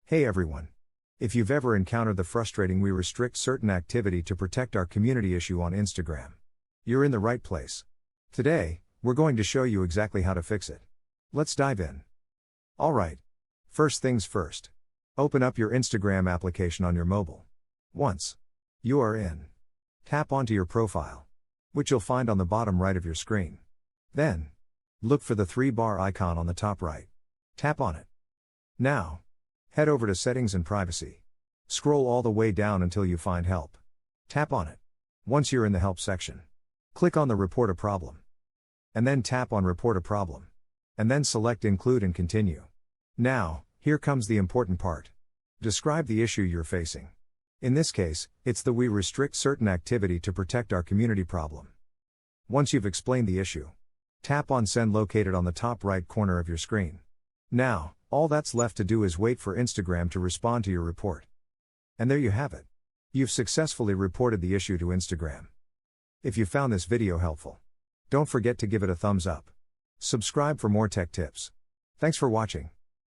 Hey everyone. If you've ever encountered the frustrating "we restrict certain activity to protect our community" issue on Instagram, you're in the right place. Today, we're going to show you exactly how to fix it. Let's dive in. Alright. First things first. Open up your Instagram application on your mobile. Once you are in, tap onto your profile, which you'll find on the bottom right of your screen. Then, look for the 3-bar icon on the top right. Tap on it. Now, head over to Settings and Privacy. Scroll all the way down until you find Help. Tap on it. Once you're in the Help section, click on the Report a Problem. And then tap on Report a Problem. And then select Include and Continue. Now, here comes the important part. Describe the issue you're facing. In this case, it's the "we restrict certain activity to protect our community" problem. Once you've explained the issue, tap on Send located on the top right corner of your screen. Now, all that's left to do is wait for Instagram to respond to your report. And there you have it. You've successfully reported the issue to Instagram. If you found this video helpful, don't forget to give it a thumbs up. Subscribe for more tech tips. Thanks for watching.